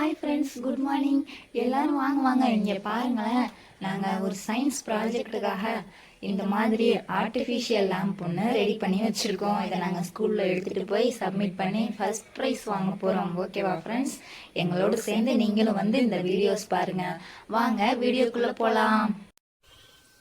Hi friends, good morning. எல்லாரும் வாங்க வாங்க இங்கே பாருங்களேன். நாங்கள் ஒரு சயின்ஸ் ப்ராஜெக்டுக்காக இந்த மாதிரி ஆர்டிஃபிஷியல் லேம்ப் ஒன்று ரெடி பண்ணி வச்சுருக்கோம். இதை நாங்கள் ஸ்கூலில் எடுத்துகிட்டு போய் சப்மிட் பண்ணி ஃபர்ஸ்ட் ப்ரைஸ் வாங்க போகிறோம். ஓகேவா ஃப்ரெண்ட்ஸ்? எங்களோடு சேர்ந்து நீங்களும் வந்து இந்த வீடியோஸ் பாருங்கள். வாங்க வீடியோக்குள்ளே போகலாம்.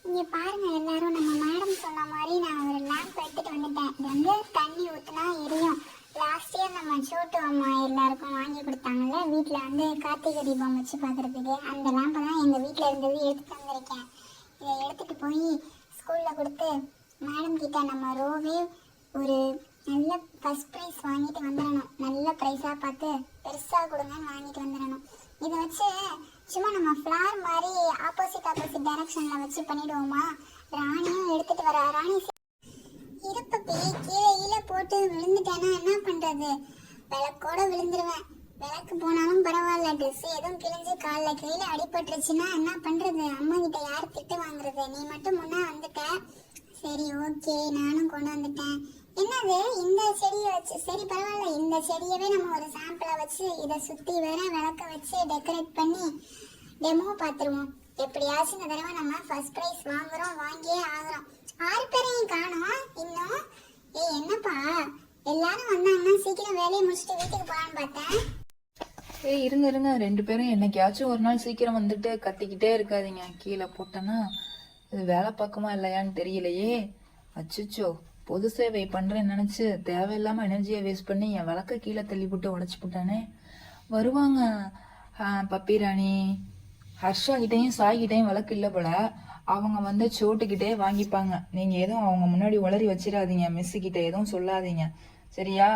இங்கே பாருங்க, எல்லாரும் நம்ம மேடம் சொன்ன மாதிரி நான் ஒரு லேம்ப் எடுத்துகிட்டு வந்துட்டேன். இது வந்து தண்ணி ஊற்றினா எரியும். லாஸ்ட் இயர் நம்ம சோட்டு அம்மா எல்லாருக்கும் வாங்கி கொடுத்தாங்கல்ல, வீட்டில் வந்து கார்த்திகை தீபம் வச்சு பார்க்குறதுக்கு. அந்த லேம்பை தான் எங்கள் வீட்டில் இருந்தது எடுத்துகிட்டு வந்திருக்கேன். இதை எடுத்துகிட்டு போய் ஸ்கூலில் கொடுத்து மேடம் கிட்ட நம்ம ரோவே ஒரு நல்ல ஃபஸ்ட் ப்ரைஸ் வாங்கிட்டு வந்துடணும். நல்ல ப்ரைஸாக பார்த்து பெருசாக கொடுங்கன்னு வாங்கிட்டு வந்துடணும். இதை வச்சு சும்மா நம்ம ஃப்ளார் மாதிரி ஆப்போசிட் டைரக்ஷனில் வச்சு பண்ணிவிடுவோமா? ராணியும் எடுத்துகிட்டு வர. ராணி இருப்பப்பி கீழே போட்டு விழுந்துட்டேன்னா என்ன பண்ணுறது? விளக்கோட விழுந்துருவேன். விளக்கு போனாலும் பரவாயில்ல, ட்ரெஸ் எதுவும் கிழிஞ்சு காலில் கையில் அடிபட்டுருச்சுன்னா என்ன பண்ணுறது? அம்மா கிட்ட யார் திட்டு வாங்குறது? நீ மட்டும் முன்னே வந்துட்ட. சரி, ஓகே, நானும் கொண்டு வந்துட்டேன். என்னது இந்த செடியை வச்சு? சரி பரவாயில்ல, இந்த செடியவே நம்ம ஒரு சாம்பிளை வச்சு இதை சுற்றி வேற விளக்க வச்சு டெக்கரேட் பண்ணி டெமோ பார்த்துருவோம். எப்படியாச்சும் இந்த தடவை நம்ம ஃபர்ஸ்ட் ப்ரைஸ் வாங்கியே ஆகிறோம். 6 பேரையும் காணோம் இன்னும். என்னப்பா எல்லாரும் வந்தாங்கன்னா சீக்கிரம் வேலையை முடிச்சுட்டு வீட்டுக்கு போகலான்னு பார்த்தேன். இருங்க 2 பேரும் என்னைக்காச்சும் ஒரு நாள் சீக்கிரம் வந்துட்டு கத்திக்கிட்டே இருக்காதீங்க. கீழே போட்டேன்னா இது வேலை பார்க்குமா இல்லையான்னு தெரியலையே. அச்சுச்சோ, பொது சேவை பண்றேன்னு நினைச்சு தேவையில்லாம எனர்ஜியை வேஸ்ட் பண்ணி என் விளக்க கீழே தள்ளி போட்டு உடச்சு போட்டானே. வருவாங்க பப்பி ராணி. ஹர்ஷா கிட்டையும் சாய் கிட்டையும் விளக்கு இல்லை போல. அவங்க வந்து சோட்டுக்கிட்டே வாங்கிப்பாங்க. நீங்க எதுவும் அவங்க முன்னாடி உளறி வச்சிடாதீங்க. மிஸ்ஸு கிட்ட எதுவும் சொல்லாதீங்க, சரியா?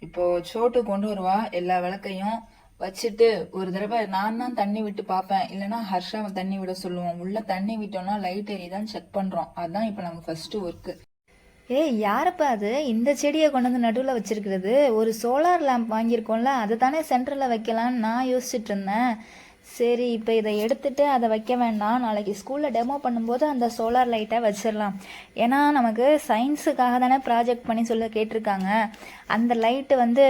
இப்போ சோட்டு கொண்டு வருவா எல்லா விளக்கையும் வச்சுட்டு ஒரு தடவை நான் தான் தண்ணி விட்டு பார்ப்பேன். இல்லைன்னா ஹர்ஷாவை தண்ணி விட சொல்லுவோம். உள்ள தண்ணி விட்டோம்னா லைட் எரியுதான் செக் பண்றோம். அதுதான் இப்போ நம்ம ஃபர்ஸ்ட் ஒர்க்கு. யாரப்பா அது இந்த செடியை கொண்டு வந்து நடுவில் வச்சிருக்கிறது? ஒரு சோலார் லேம்ப் வாங்கியிருக்கோம்ல, அதை தானே சென்டரில் வைக்கலான்னு நான் யோசிச்சுட்டு இருந்தேன். சரி, இப்போ இதை எடுத்துட்டு அதை வைக்க வேண்டாம். நாளைக்கு ஸ்கூலில் டெமோ பண்ணும்போது அந்த சோலார் லைட்டை வச்சிடலாம். ஏன்னா நமக்கு சயின்ஸுக்காக தானே ப்ராஜெக்ட் பண்ணி சொல்ல கேட்டிருக்காங்க. அந்த லைட்டு வந்து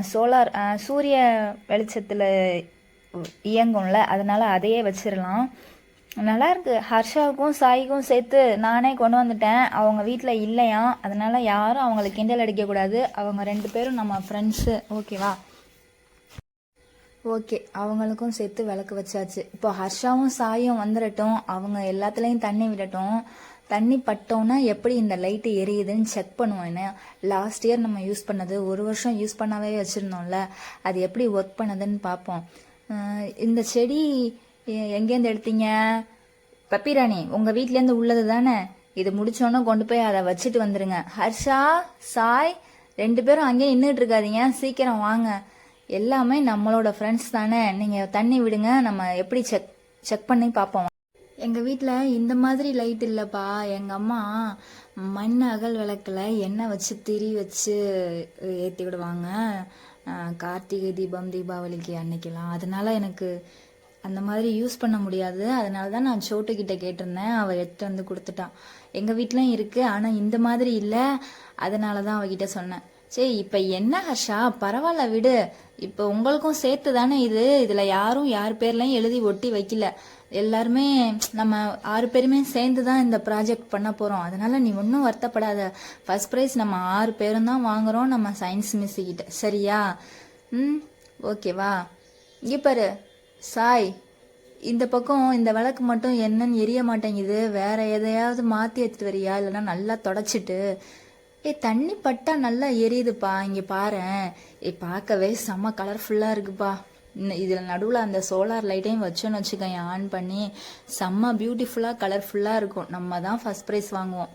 சோலார் சூரிய வெளிச்சத்தில் இயங்கும்ல, அதனால் அதையே வச்சிடலாம். நல்லா இருக்கு. ஹர்ஷாவுக்கும் சாய்க்கும் சேர்த்து நானே கொண்டு வந்துட்டேன். அவங்க வீட்டில் இல்லையா, அதனால யாரும் அவங்களை கிண்டல் அடிக்கக்கூடாது. அவங்க 2 பேரும் நம்ம ஃப்ரெண்ட்ஸு, ஓகேவா? ஓகே, அவங்களுக்கும் சேர்த்து விளக்கு வச்சாச்சு. இப்போ ஹர்ஷாவும் சாயும் வந்துடட்டும். அவங்க எல்லாத்துலேயும் தண்ணி விடட்டும். தண்ணி பட்டோன்னா எப்படி இந்த லைட்டு எரியுதுன்னு செக் பண்ணுவோம். என்ன, லாஸ்ட் இயர் நம்ம யூஸ் பண்ணது 1 வருஷம் யூஸ் பண்ணாவே வச்சுருந்தோம்ல, அது எப்படி ஒர்க் பண்ணுதுன்னு பார்ப்போம். இந்த செடி எங்கேருந்து எடுத்தீங்க? பப்பிராணி, உங்கள் வீட்டிலேருந்து உள்ளது தானே? இது முடிச்சோன்னே கொண்டு போய் அதை வச்சுட்டு வந்துடுங்க. ஹர்ஷா, சாய் 2 பேரும் அங்கேயே நின்றுட்டு இருக்காதீங்க, சீக்கிரம் வாங்க. எல்லாமே நம்மளோட ஃப்ரெண்ட்ஸ் தானே. நீங்கள் தண்ணி விடுங்க, நம்ம எப்படி செக் பண்ணி பார்ப்போம். எங்கள் வீட்டில் இந்த மாதிரி லைட் இல்லைப்பா. எங்கள் அம்மா மண் அகல் விளக்கில் எண்ணெய் வச்சு திரி வச்சு ஏற்றி விடுவாங்க கார்த்திகை தீபம் தீபாவளிக்கு அன்னைக்கெல்லாம். அதனால எனக்கு அந்த மாதிரி யூஸ் பண்ண முடியாது. அதனால தான் நான் சோட்டுக்கிட்ட கேட்டிருந்தேன். அவள் எடுத்து வந்து கொடுத்துட்டான். எங்கள் வீட்டிலையும் இருக்குது, ஆனால் இந்த மாதிரி இல்லை. அதனால தான் அவகிட்ட சொன்னேன். சரி, இப்போ என்ன ஹர்ஷா, பரவாயில்ல விடு. இப்போ உங்களுக்கும் சேர்த்து தானே இது. இதில் யாரும் யார் பேர்லையும் எழுதி ஒட்டி வைக்கல. எல்லாருமே நம்ம 6 பேருமே சேர்ந்து தான் இந்த ப்ராஜெக்ட் பண்ண போகிறோம். அதனால நீ ஒன்றும் வருத்தப்படாத. ஃபர்ஸ்ட் ப்ரைஸ் நம்ம 6 பேரும் தான் வாங்குகிறோம் நம்ம சயின்ஸ் மிஸ்ஸுக்கிட்ட, சரியா? ஓகேவா? இங்கே பாரு சாய், இந்த பக்கம் இந்த விளக்கு மட்டும் என்னன்னு எரிய மாட்டேங்குது. வேற எதையாவது மாற்றி எடுத்துட்டு வரியா? இல்லைன்னா நல்லா தொடச்சிட்டு. தண்ணி பட்டா நல்லா எரியுதுப்பா. இங்கே பாரு, பார்க்கவே செம்ம கலர்ஃபுல்லாக இருக்குப்பா. இதில் நடுவில் அந்த சோலார் லைட்டையும் வச்சோன்னு வச்சுக்கேன், ஆன் பண்ணி செம்ம பியூட்டிஃபுல்லாக கலர்ஃபுல்லாக இருக்கும். நம்ம தான் ஃபர்ஸ்ட் ப்ரைஸ் வாங்குவோம்.